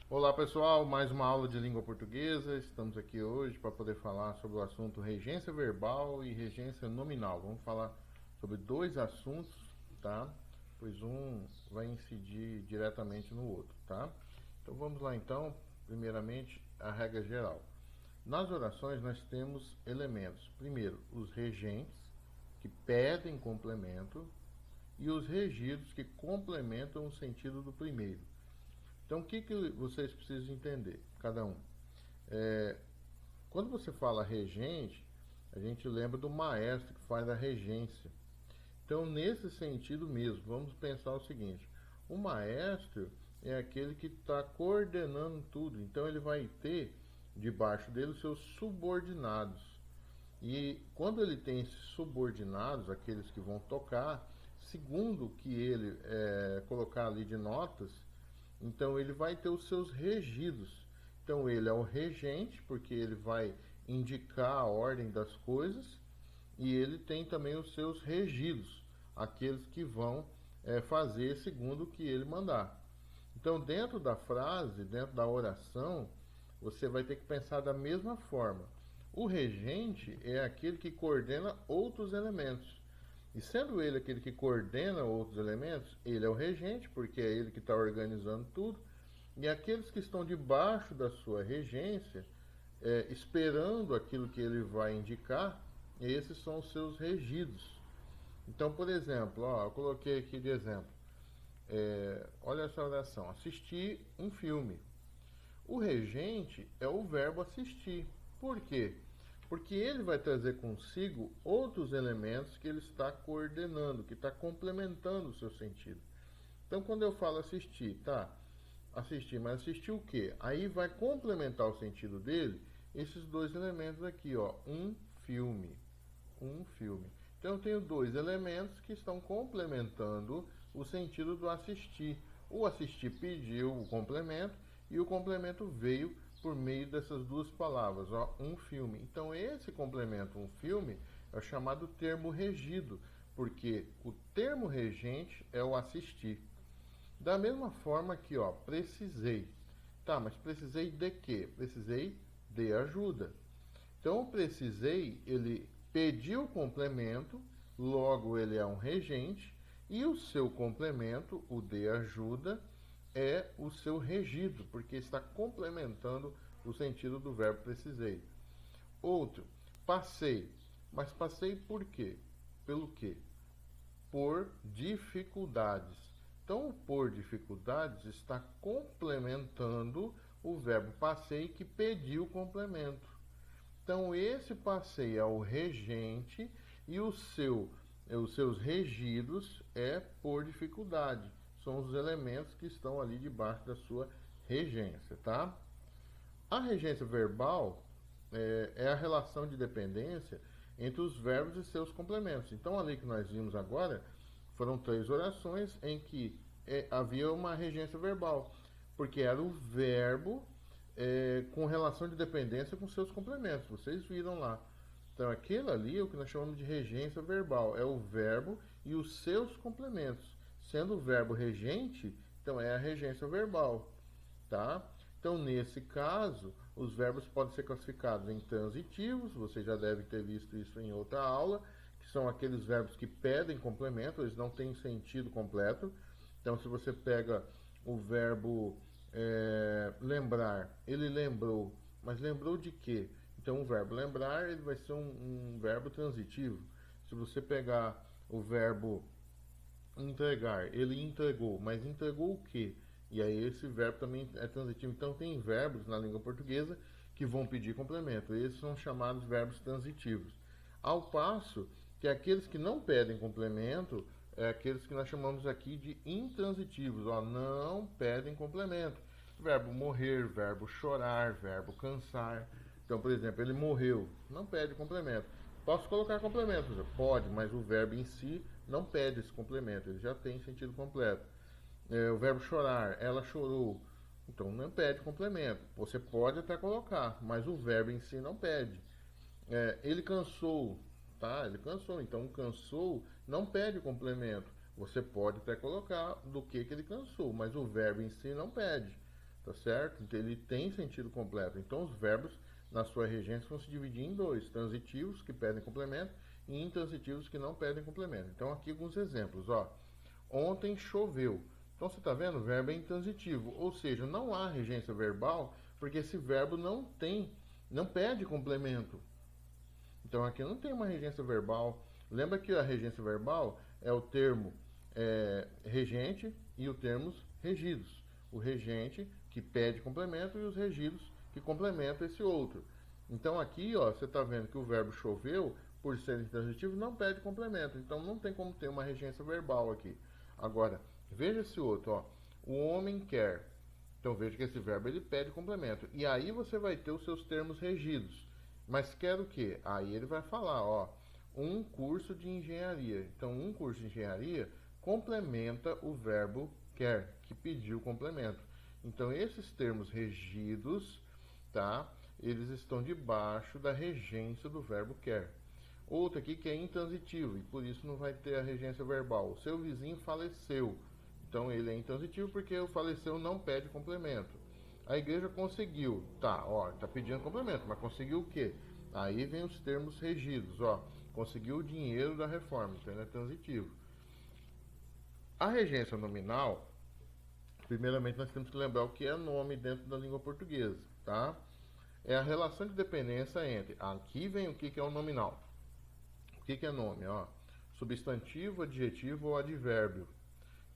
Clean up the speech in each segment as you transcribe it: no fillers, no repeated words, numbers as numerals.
Olá pessoal, mais uma aula de língua portuguesa. Estamos aqui hoje para poder falar sobre o assunto regência verbal e regência nominal. Vamos falar sobre dois assuntos, tá? Pois um vai incidir diretamente no outro, tá? Então vamos lá então, primeiramente a regra geral. Nas orações nós temos elementos. Primeiro, os regentes, que pedem complemento, e os regidos, que complementam o sentido do primeiro. Então, o que vocês precisam entender, cada um? É, Quando você fala regente, a gente lembra do maestro que faz a regência. Então, nesse sentido mesmo, vamos pensar o seguinte: o maestro é aquele que está coordenando tudo. Então, ele vai ter debaixo dele os seus subordinados. E quando ele tem esses subordinados, aqueles que vão tocar, segundo o que ele colocar ali de notas, então ele vai ter os seus regidos. Então ele é o regente, porque ele vai indicar a ordem das coisas, e ele tem também os seus regidos, aqueles que vão fazer segundo o que ele mandar. Então, dentro da frase, dentro da oração, você vai ter que pensar da mesma forma. O regente é aquele que coordena outros elementos. E sendo ele aquele que coordena outros elementos, ele é o regente, porque é ele que está organizando tudo. E aqueles que estão debaixo da sua regência, esperando aquilo que ele vai indicar, esses são os seus regidos. Então, por exemplo, eu coloquei aqui de exemplo. Olha essa oração: assistir um filme. O regente é o verbo assistir. Por quê? Porque ele vai trazer consigo outros elementos que ele está coordenando, que está complementando o seu sentido. Então, quando eu falo assistir, tá? Assistir, mas assistir o quê? Aí vai complementar o sentido dele esses dois elementos aqui, ó. Um filme. Um filme. Então, eu tenho dois elementos que estão complementando o sentido do assistir. O assistir pediu o complemento e o complemento veio por meio dessas duas palavras, ó, um filme. Então, esse complemento, um filme, é o chamado termo regido, porque o termo regente é o assistir. Da mesma forma que, ó, precisei. Tá, mas precisei de quê? Precisei de ajuda. Então, o precisei, ele pediu o complemento, logo ele é um regente, e o seu complemento, o de ajuda, é o seu regido, porque está complementando o sentido do verbo precisei. Outro, passei. Mas passei por quê? Pelo quê? Por dificuldades. Então, o por dificuldades está complementando o verbo passei, que pediu o complemento. Então, esse passei é o regente e os seus regidos é por dificuldade. São os elementos que estão ali debaixo da sua regência, tá? A regência verbal é a relação de dependência entre os verbos e seus complementos. Então, ali que nós vimos agora, foram três orações em que havia uma regência verbal, porque era o verbo com relação de dependência com seus complementos. Vocês viram lá. Então, aquilo ali é o que nós chamamos de regência verbal. É o verbo e os seus complementos. Sendo o verbo regente, então é a regência verbal, tá? Então, nesse caso, os verbos podem ser classificados em transitivos, você já deve ter visto isso em outra aula, que são aqueles verbos que pedem complemento, eles não têm sentido completo. Então, se você pega o verbo lembrar, ele lembrou, mas lembrou de quê? Então, o verbo lembrar, ele vai ser um verbo transitivo. Se você pegar o verbo entregar, ele entregou, mas entregou o quê? E aí esse verbo também é transitivo. Então tem verbos na língua portuguesa que vão pedir complemento. Esses são chamados verbos transitivos. Ao passo que aqueles que não pedem complemento é aqueles que nós chamamos aqui de intransitivos. Ó, não pedem complemento. Verbo morrer, verbo chorar, verbo cansar. Então, por exemplo, ele morreu, não pede complemento. Posso colocar complemento? Pode, mas o verbo em si não pede esse complemento, ele já tem sentido completo. O verbo chorar, ela chorou, então não pede complemento. Você pode até colocar, mas o verbo em si não pede. Ele cansou, tá? Ele cansou, então cansou não pede complemento. Você pode até colocar do que ele cansou, mas o verbo em si não pede. tá certo? Então ele tem sentido completo. Então os verbos na sua regência vão se dividir em dois: transitivos, que pedem complemento, e intransitivos, que não pedem complemento. Então aqui alguns exemplos, ó. Ontem choveu. Então você está vendo? O verbo é intransitivo, ou seja, não há regência verbal, porque esse verbo não pede complemento. Então aqui não tem uma regência verbal. Lembra que a regência verbal é o termo regente e o termos regidos. O regente que pede complemento e os regidos que complementam esse outro. Então aqui, ó, você está vendo que o verbo choveu, por ser intransitivo, não pede complemento. Então não tem como ter uma regência verbal aqui. Agora, veja esse outro, ó. O homem quer. Então veja que esse verbo ele pede complemento. E aí você vai ter os seus termos regidos. Mas quer o quê? Aí ele vai falar, ó, um curso de engenharia. Então um curso de engenharia complementa o verbo quer, que pediu complemento. Então esses termos regidos, tá? Eles estão debaixo da regência do verbo quer. Outro aqui que é intransitivo, e por isso não vai ter a regência verbal. O seu vizinho faleceu. Então ele é intransitivo porque o faleceu não pede complemento. A igreja conseguiu. Tá, ó, tá pedindo complemento, mas conseguiu o quê? Aí vem os termos regidos, ó. Conseguiu o dinheiro da reforma, então ele é transitivo. A regência nominal, primeiramente nós temos que lembrar o que é nome dentro da língua portuguesa, tá? É a relação de dependência entre... Aqui vem o que é o nominal. O que é nome? Ó, substantivo, adjetivo ou advérbio.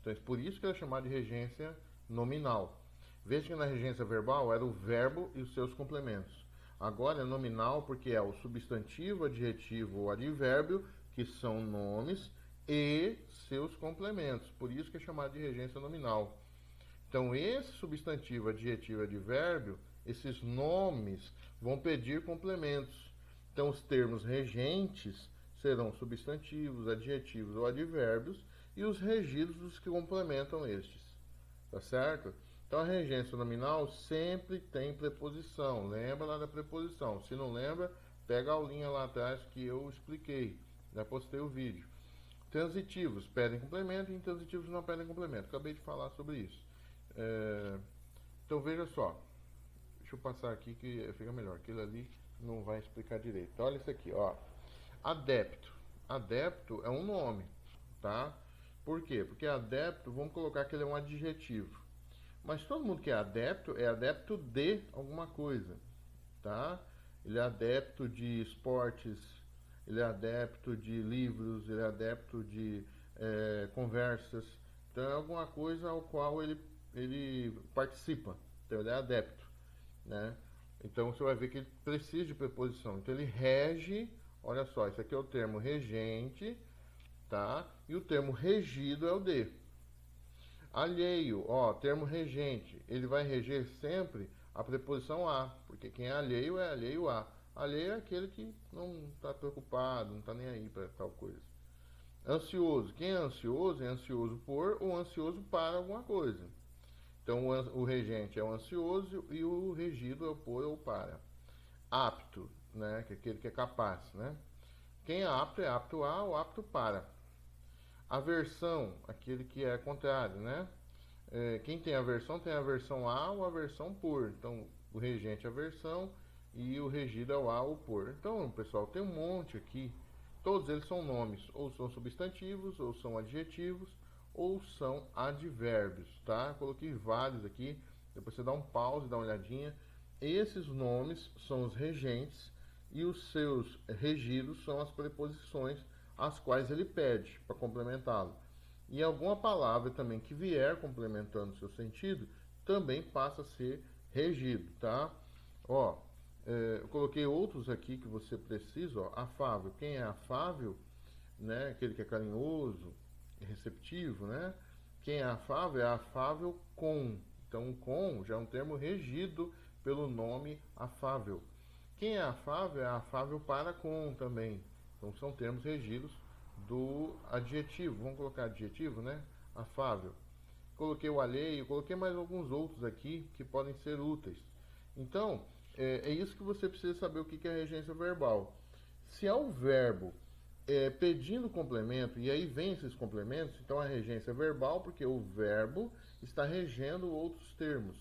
Então, é por isso que é chamado de regência nominal. Veja que na regência verbal era o verbo e os seus complementos. Agora é nominal porque é o substantivo, adjetivo ou advérbio, que são nomes, e seus complementos. Por isso que é chamado de regência nominal. Então, esse substantivo, adjetivo e advérbio, esses nomes vão pedir complementos. Então, os termos regentes serão substantivos, adjetivos ou advérbios, e os regidos os que complementam estes. Tá certo? Então a regência nominal sempre tem preposição. Lembra lá da preposição. Se não lembra, pega a aulinha lá atrás que eu expliquei. Já postei o vídeo. Transitivos pedem complemento e intransitivos não pedem complemento. Acabei de falar sobre isso. Então veja só. Deixa eu passar aqui que fica melhor. Aquilo ali não vai explicar direito. Olha isso aqui, ó. Adepto. Adepto é um nome, tá? Por quê? Porque adepto, vamos colocar que ele é um adjetivo. Mas todo mundo que é adepto de alguma coisa, tá? Ele é adepto de esportes, ele é adepto de livros, ele é adepto de conversas. Então é alguma coisa ao qual ele participa. Então ele é adepto, né? Então você vai ver que ele precisa de preposição. Então ele rege, olha só, isso aqui é o termo regente, tá? E o termo regido é o de. Alheio, ó, termo regente, ele vai reger sempre a preposição a, porque quem é alheio a. Alheio é aquele que não está preocupado, não está nem aí para tal coisa. Ansioso, quem é ansioso por ou ansioso para alguma coisa. Então o regente é o ansioso e o regido é o por ou para. Apto, né, que é aquele que é capaz, né? Quem é apto a ou apto para. Aversão, aquele que é contrário, né? Quem tem aversão a ou aversão por. Então, o regente é aversão e o regido é o a ou por. Então, pessoal, tem um monte aqui. Todos eles são nomes, ou são substantivos, ou são adjetivos, ou são advérbios, tá? Coloquei vários aqui, depois você dá um pause, dá uma olhadinha. Esses nomes são os regentes e os seus regidos são as preposições as quais ele pede para complementá-lo. E alguma palavra também que vier complementando o seu sentido, também passa a ser regido, tá? Ó, eu coloquei outros aqui que você precisa, ó, afável. Quem é afável, né? Aquele que é carinhoso, receptivo, né? Quem é afável com. Então, com já é um termo regido pelo nome afável. Quem é afável para com também. Então, são termos regidos do adjetivo. Vamos colocar adjetivo, né? Afável. Coloquei o alheio, coloquei mais alguns outros aqui que podem ser úteis. Então, é isso que você precisa saber o que é a regência verbal. Se é o verbo pedindo complemento, e aí vem esses complementos, então a regência verbal, porque o verbo está regendo outros termos.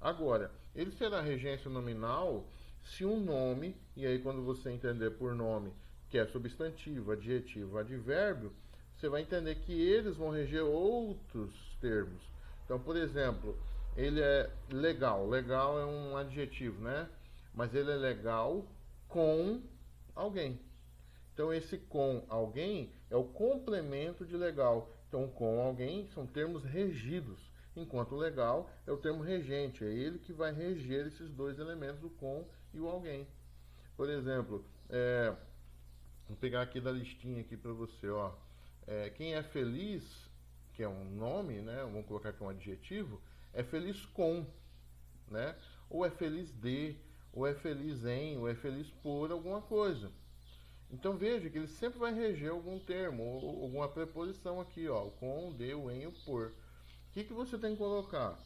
Agora, ele será regência nominal se um nome, e aí quando você entender por nome, que é substantivo, adjetivo, advérbio, você vai entender que eles vão reger outros termos. Então, por exemplo, ele é legal. Legal é um adjetivo, né? Mas ele é legal com alguém. Então, esse com alguém é o complemento de legal. Então, com alguém são termos regidos, enquanto o legal é o termo regente. É ele que vai reger esses dois elementos, o com e o alguém. Por exemplo, vou pegar aqui da listinha aqui para você, ó. Quem é feliz, que é um nome, né? Vamos colocar aqui um adjetivo, é feliz com, né? Ou é feliz de, ou é feliz em, ou é feliz por alguma coisa. Então veja que ele sempre vai reger algum termo, ou alguma preposição aqui, ó, o com, o de, o em, o por. O que você tem que colocar?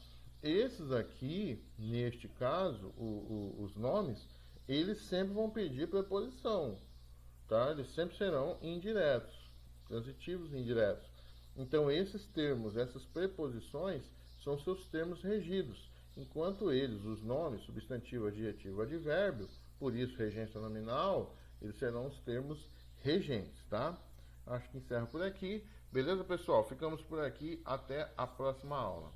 Esses aqui, neste caso, os nomes, eles sempre vão pedir preposição, tá? Eles sempre serão indiretos, transitivos indiretos. Então esses termos, essas preposições, são seus termos regidos, enquanto eles, os nomes, substantivo, adjetivo, advérbio, por isso regência nominal, eles serão os termos regentes, tá? Acho que encerro por aqui. Beleza, pessoal? Ficamos por aqui. Até a próxima aula.